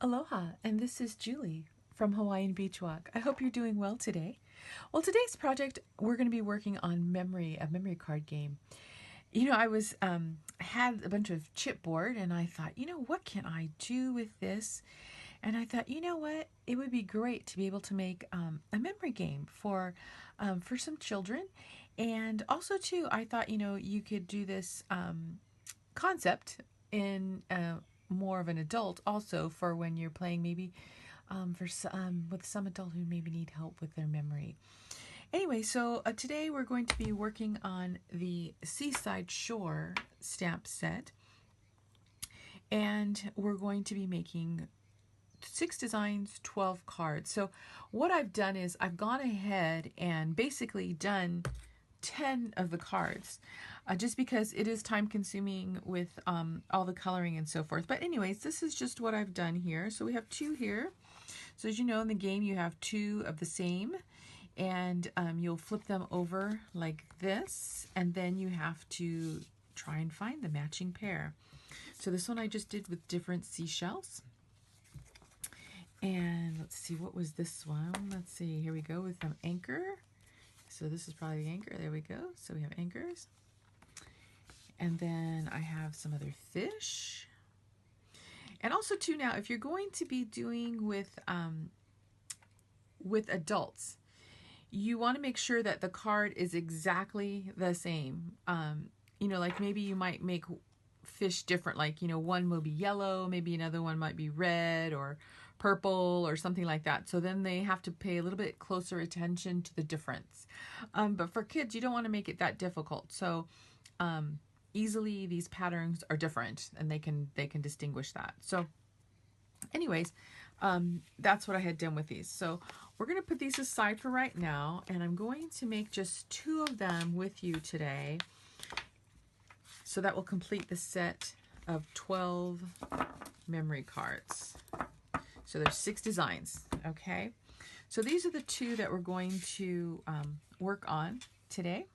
Aloha, and this is Julie from Hawaiian Beach Walk. I hope you're doing well today. Well, today's project, we're going to be working on a memory card game. I had a bunch of chipboard, and I thought, what can I do with this? And I thought, what? It would be great to be able to make a memory game for some children. And also, too, I thought, you could do this concept in more of an adult also for when you're playing maybe with some adult who maybe need help with their memory. Anyway, so today we're going to be working on the Seaside Shore stamp set, and we're going to be making 6 designs, 12 cards. So what I've done is I've gone ahead and basically done 10 of the cards, just because it is time consuming with all the coloring and so forth. But anyways, this is just what I've done here. So we have 2 here. So as you know, in the game you have 2 of the same, and you'll flip them over like this, and then you have to try and find the matching pair. So this one I just did with different seashells. And let's see, what was this one? Let's see, here we go with some anchor. So this is probably the anchor. There we go. So we have anchors. And then I have some other fish. And also too, now if you're going to be doing with adults, you want to make sure that the card is exactly the same. Like maybe you might make fish different, like, one will be yellow, maybe another one might be red or purple or something like that. So then they have to pay a little bit closer attention to the difference. But for kids, you don't want to make it that difficult. So easily these patterns are different, and they can distinguish that. So anyways, that's what I had done with these. So we're going to put these aside for right now, and I'm going to make just 2 of them with you today. So that will complete the set of 12 memory cards. So there's 6 designs, okay? So these are the 2 that we're going to work on today.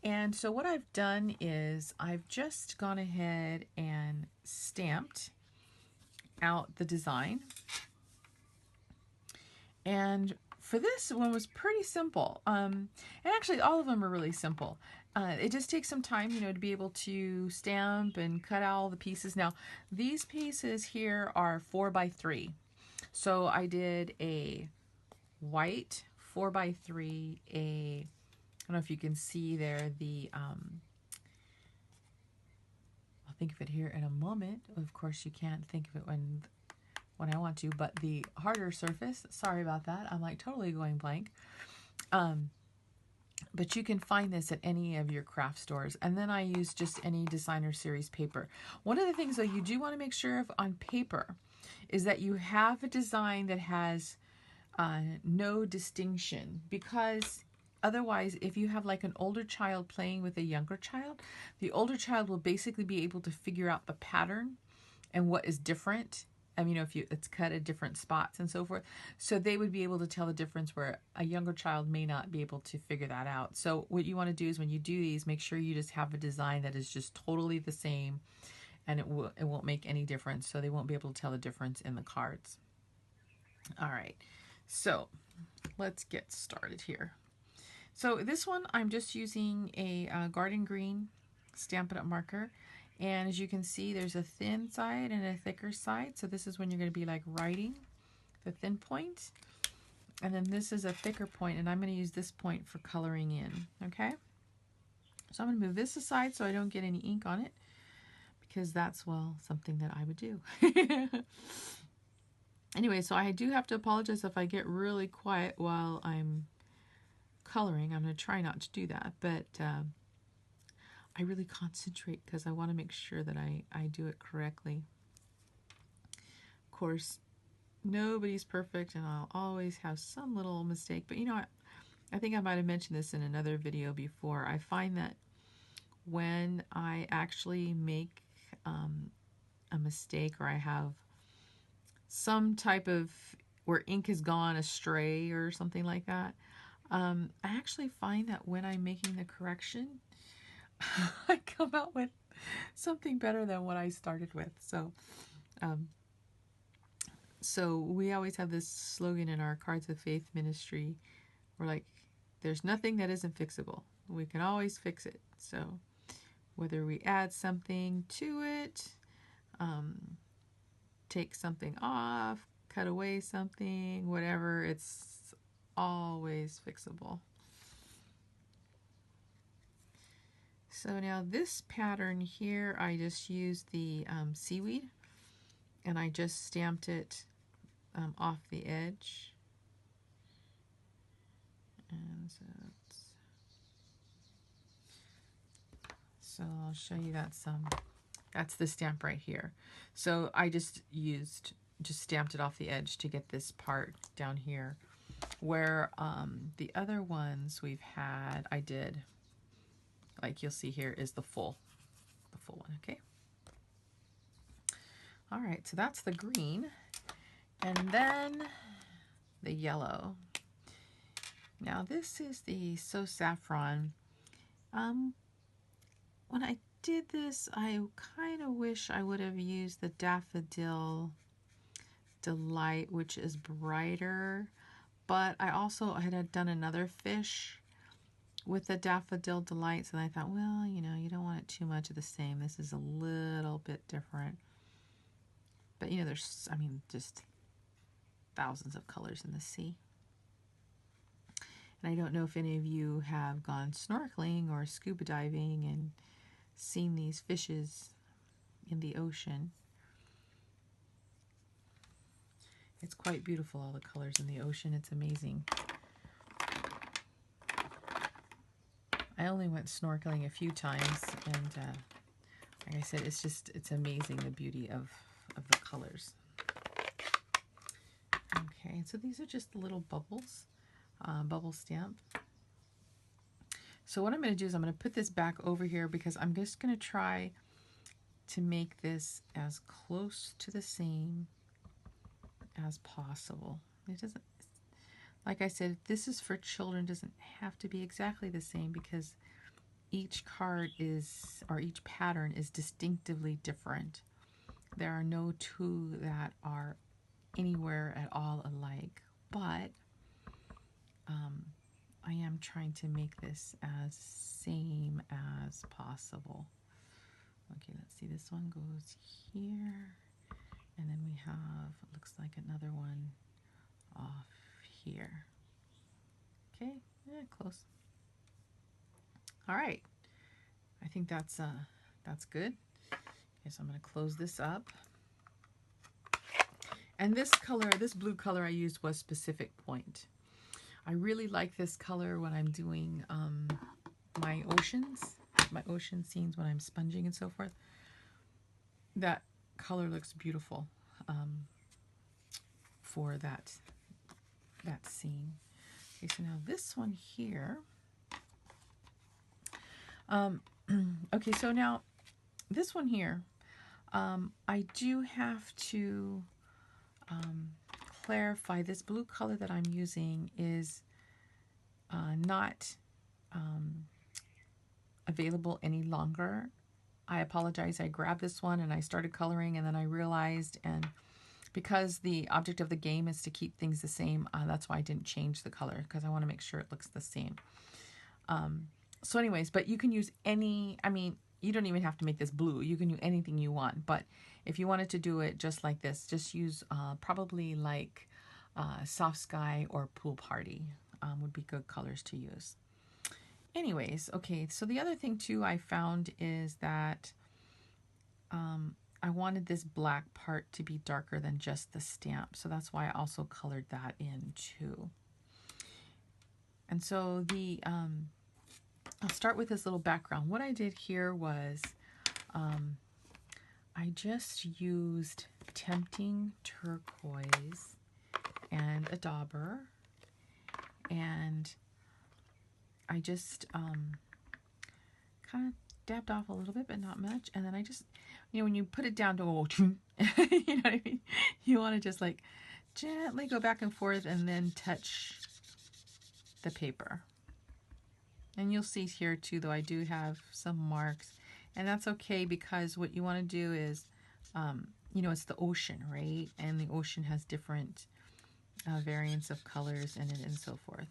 And so what I've done is I've just gone ahead and stamped out the design. And for this one was pretty simple. And actually all of them are really simple. It just takes some time, to be able to stamp and cut out all the pieces. Now, these pieces here are 4x3. So I did a white 4x3, I don't know if you can see there, I'll think of it here in a moment. Of course, you can't think of it when I want to, but the harder surface, sorry about that, I'm like totally going blank. But you can find this at any of your craft stores. And then I use just any designer series paper. One of the things that you do want to make sure of on paper is that you have a design that has no distinction, because otherwise, if you have like an older child playing with a younger child, the older child will basically be able to figure out the pattern and what is different. If it's cut at different spots and so forth. So they would be able to tell the difference, where a younger child may not be able to figure that out. So what you want to do is when you do these, make sure you just have a design that is just totally the same, and it won't make any difference. So they won't be able to tell the difference in the cards. All right, so let's get started here. So this one, I'm just using a garden green Stampin' Up! Marker. And as you can see, there's a thin side and a thicker side. So this is when you're going to be like writing the thin point. And then this is a thicker point, and I'm going to use this point for coloring in. Okay? So I'm going to move this aside so I don't get any ink on it, because that's, well, something that I would do. Anyway, so I do have to apologize if I get really quiet while I'm coloring. I'm going to try not to do that, but I really concentrate because I want to make sure that I do it correctly. Of course, nobody's perfect, and I'll always have some little mistake. But I think I might have mentioned this in another video before. I find that when I actually make a mistake, or I have some type of where ink has gone astray or something like that, I actually find that when I'm making the correction, I come out with something better than what I started with. So So we always have this slogan in our Cards of Faith ministry. We're like, there's nothing that isn't fixable. We can always fix it. So whether we add something to it, take something off, cut away something, whatever, it's always fixable. So now this pattern here, I just used the seaweed, and I just stamped it off the edge. And so I'll show you that's the stamp right here. So I just stamped it off the edge to get this part down here, where the other ones we've had, I did, like you'll see here, is the full one. Okay. All right, so that's the green, and then the yellow. Now this is the So Saffron. When I did this, I kind of wish I would have used the Daffodil Delight, which is brighter, but I also had done another fish with the Daffodil Delight, so I thought, well, you know, you don't want it too much of the same. This is a little bit different. But, you know, there's, I mean, just thousands of colors in the sea. And I don't know if any of you have gone snorkeling or scuba diving and seen these fishes in the ocean. It's quite beautiful, all the colors in the ocean. It's amazing. I only went snorkeling a few times, and like I said, it's amazing, the beauty of the colors. Okay, so these are just the little bubbles, bubble stamp. So what I'm going to do is I'm going to put this back over here, because I'm just going to try to make this as close to the same as possible. It doesn't, like I said, this is for children, doesn't have to be exactly the same, because each card is, or each pattern is distinctively different. There are no two that are anywhere at all alike, but I am trying to make this as same as possible. Okay, let's see, this one goes here, and then we have, it looks like another one off here. Okay, yeah, close. All right, I think that's good. Okay, so I'm going to close this up. And this color, this blue color I used was Pacific Point. I really like this color when I'm doing my ocean scenes, when I'm sponging and so forth. That color looks beautiful for that scene. Okay, so now this one here. Okay, so now this one here, I do have to clarify, this blue color that I'm using is not available any longer. I apologize. I grabbed this one and I started coloring, and then I realized, and because the object of the game is to keep things the same, that's why I didn't change the color, because I want to make sure it looks the same. So anyways, but you can use any, I mean, you don't even have to make this blue. You can do anything you want, but if you wanted to do it just like this, just use probably like Soft Sky or Pool Party would be good colors to use. Anyways, okay, so the other thing too I found is that I wanted this black part to be darker than just the stamp, so that's why I also colored that in too. And so the I'll start with this little background. What I did here was I just used Tempting Turquoise and a dauber, and I just kind of dabbed off a little bit, but not much. And then I just, you know, when you put it down to go, you know what I mean? You want to just like gently go back and forth and then touch the paper. And you'll see here too, though I do have some marks, and that's okay, because what you want to do is you know, it's the ocean, right? And the ocean has different variants of colors in it and so forth.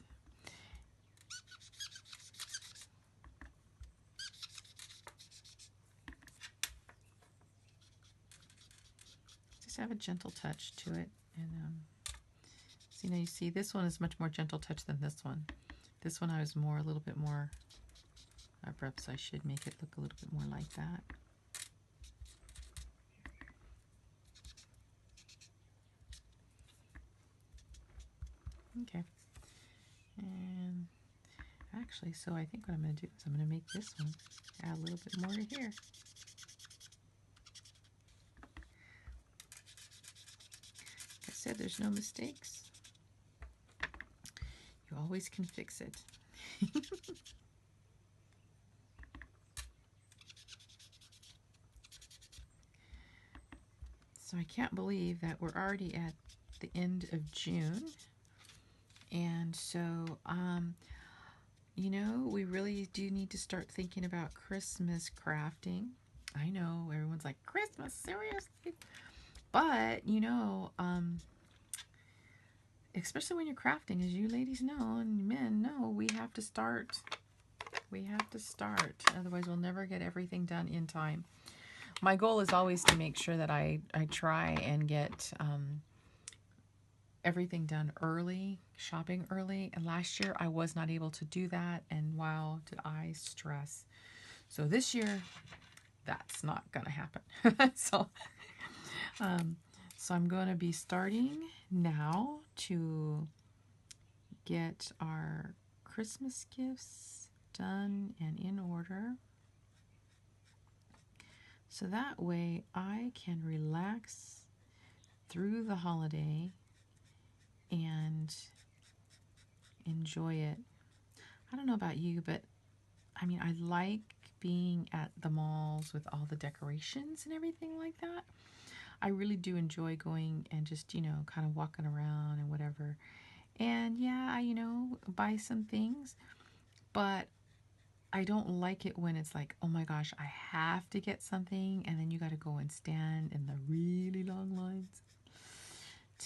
Just have a gentle touch to it. And so, you see this one is much more gentle touch than this one. This one I was more, a little bit more abrupt, so I should make it look a little bit more like that. Okay. And actually, so I think what I'm going to do is I'm going to make this one add a little bit more to here. Like I said, there's no mistakes. You always can fix it. So I can't believe that we're already at the end of June. And so, you know, we really do need to start thinking about Christmas crafting. I know everyone's like, Christmas, seriously? But, you know, especially when you're crafting, as you ladies know and men know, we have to start. We have to start. Otherwise, we'll never get everything done in time. My goal is always to make sure that I try and get everything done early, shopping early. And last year I was not able to do that. And wow, did I stress. So this year, that's not going to happen. So I'm going to be starting now to get our Christmas gifts done and in order. So that way I can relax through the holiday and enjoy it. I don't know about you, but I mean, I like being at the malls with all the decorations and everything like that. I really do enjoy going and just, you know, kind of walking around and whatever. And yeah, you know, buy some things, but I don't like it when it's like, oh my gosh, I have to get something, and then you got to go and stand in the really long lines.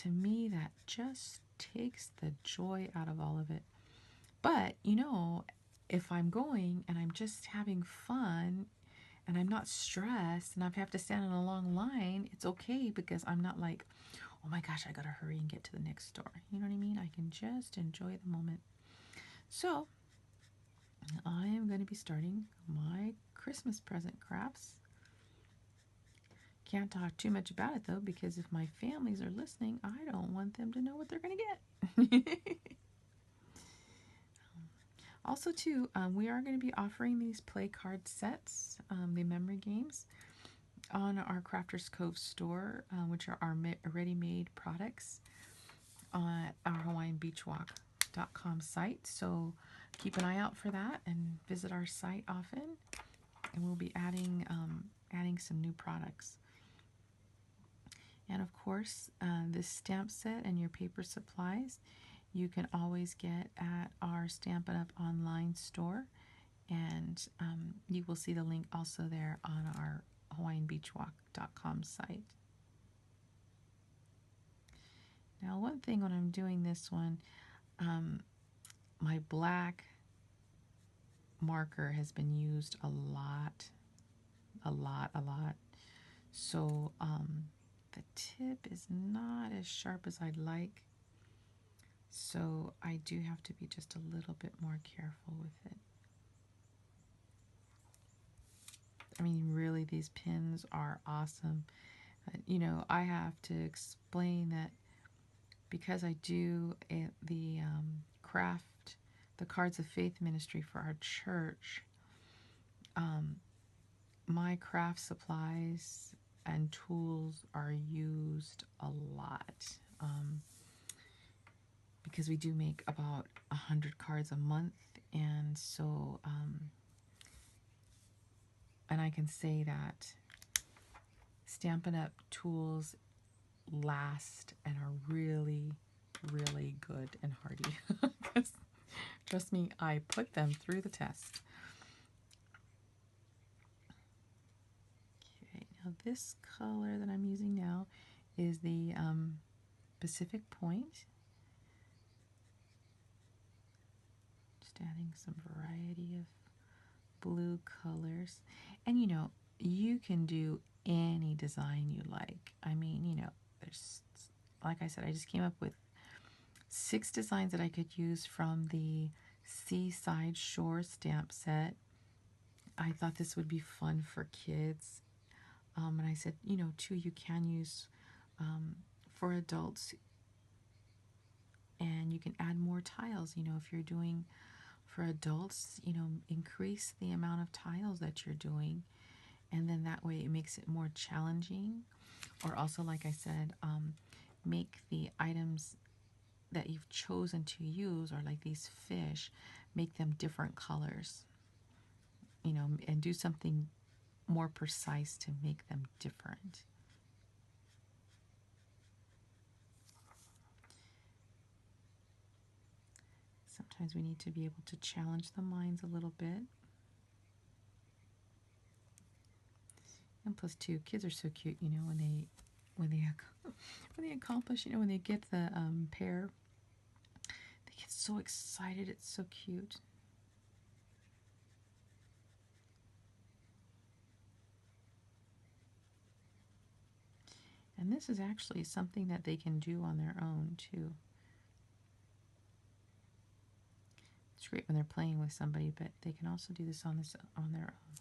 To me, that just takes the joy out of all of it. But, you know, if I'm going and I'm just having fun and I'm not stressed and I have to stand in a long line, it's okay because I'm not like, oh my gosh, I got to hurry and get to the next store. You know what I mean? I can just enjoy the moment. So I am going to be starting my Christmas present crafts. Can't talk too much about it though, because if my families are listening, I don't want them to know what they're going to get. Also too, we are going to be offering these play card sets, the memory games, on our Crafters Cove store, which are our ready-made products on our HawaiianBeachWalk.com site. So keep an eye out for that and visit our site often, and we'll be adding some new products. And of course, this stamp set and your paper supplies you can always get at our Stampin' Up! Online store, and you will see the link also there on our HawaiianBeachWalk.com site. Now, one thing when I'm doing this one, my black marker has been used a lot. So the tip is not as sharp as I'd like. So I do have to be just a little bit more careful with it. I mean, really, these pins are awesome. You know, I have to explain that because I do the craft, the Cards of Faith ministry for our church, my craft supplies and tools are used a lot. Because we do make about 100 cards a month, and so and I can say that Stampin' Up! Tools last and are really, really good and hardy. Because trust me, I put them through the test. Okay, now Now this color that I'm using now is the Pacific Point. Just adding some variety of blue colors. And you know, you can do any design you like. I mean, you know, there's, like I said, I just came up with 6 designs that I could use from the Seaside Shore stamp set. I thought this would be fun for kids. And I said, you know, too, you can use for adults, and you can add more tiles. You know, if you're doing for adults, you know, increase the amount of tiles that you're doing, and then that way it makes it more challenging. Or also, like I said, make the items that you've chosen to use, or like these fish, make them different colors, you know, and do something more precise to make them different. Sometimes we need to be able to challenge the minds a little bit. And plus, too, kids are so cute, you know, when they accomplish, you know, when they get the pear, they get so excited. It's so cute. And this is actually something that they can do on their own, too. It's great when they're playing with somebody, but they can also do this on their own.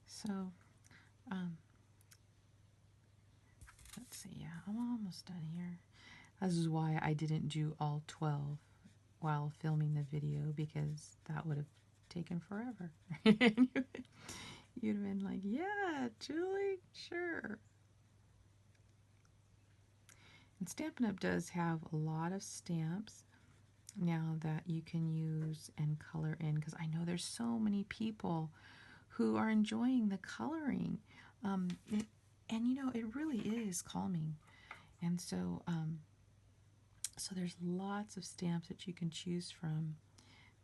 So, let's see, yeah, I'm almost done here. This is why I didn't do all 12 while filming the video, because that would have taken forever. You'd have been like, yeah, Julie, sure. And Stampin' Up! Does have a lot of stamps now that you can use and color in, because I know there's so many people who are enjoying the coloring. And you know, it really is calming. And so, so there's lots of stamps that you can choose from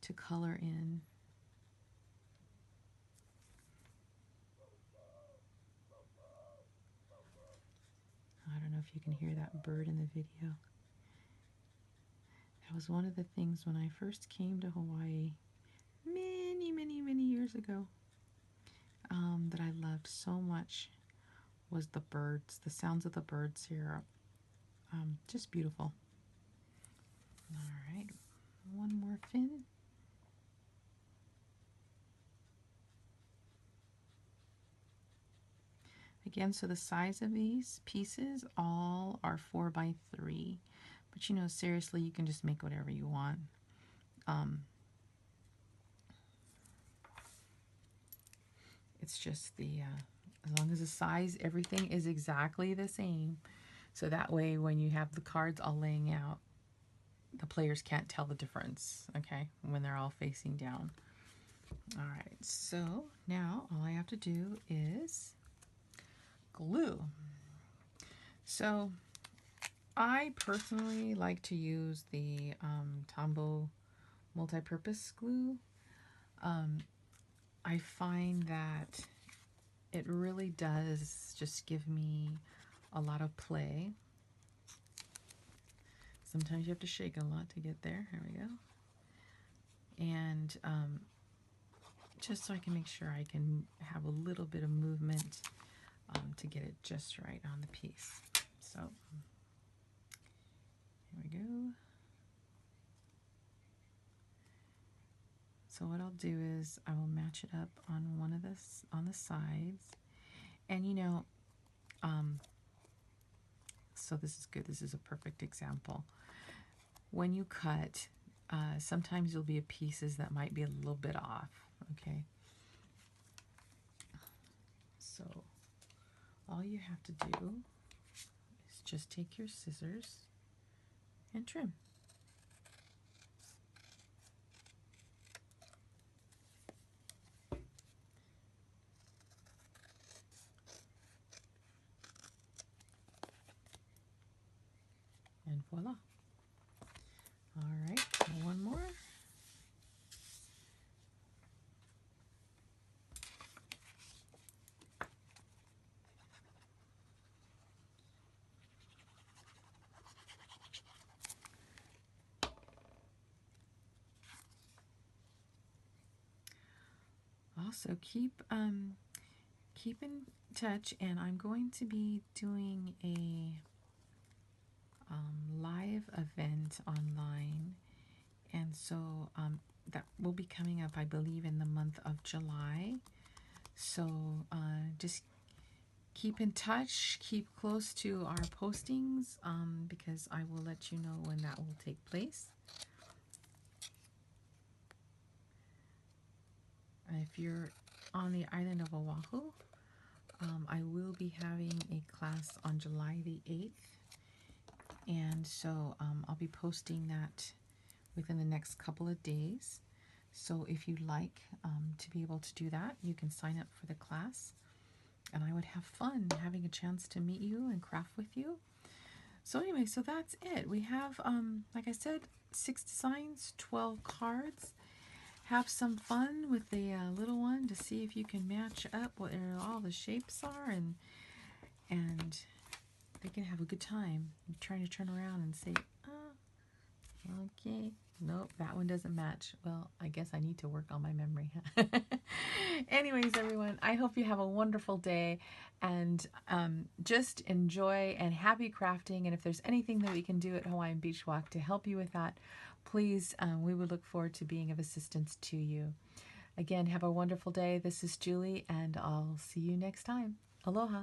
to color in. I don't know if you can hear that bird in the video. That was one of the things when I first came to Hawaii many years ago, that I loved so much was the birds. The sounds of the birds here are just beautiful. All right, one more fin. Again, so the size of these pieces all are 4 by 3, but you know, seriously, you can just make whatever you want. It's just the as long as the size, everything is exactly the same, so that way when you have the cards all laying out, the players can't tell the difference, okay, when they're all facing down. All right, so now all I have to do is glue. So I personally like to use the Tombow multi-purpose glue. I find that it really does just give me a lot of play. Sometimes you have to shake a lot to get there. Here we go. And just so I can make sure I can have a little bit of movement to get it just right on the piece. So here we go. So what I'll do is I will match it up on one of this on the sides, and you know, so this is good. This is a perfect example. When you cut, sometimes there'll be pieces that might be a little bit off. Okay. So all you have to do is just take your scissors and trim. And voila. All right, one more. also keep in touch, and I'm going to be doing a live event online, and so that will be coming up, I believe, in the month of July. So just keep in touch, keep close to our postings, because I will let you know when that will take place. If you're on the island of Oahu, I will be having a class on July the 8th, and so I'll be posting that within the next couple of days. So if you'd like to be able to do that, you can sign up for the class, and I would have fun having a chance to meet you and craft with you. So anyway, so that's it. We have, like I said, 6 designs, 12 cards. Have some fun with the little one to see if you can match up what all the shapes are, and they can have a good time. I'm trying to turn around and say, oh, okay, nope, that one doesn't match. Well, I guess I need to work on my memory. Anyways, everyone, I hope you have a wonderful day, and just enjoy and happy crafting. And if there's anything that we can do at Hawaiian Beach Walk to help you with that, please, we would look forward to being of assistance to you. Again, have a wonderful day. This is Julie, and I'll see you next time. Aloha.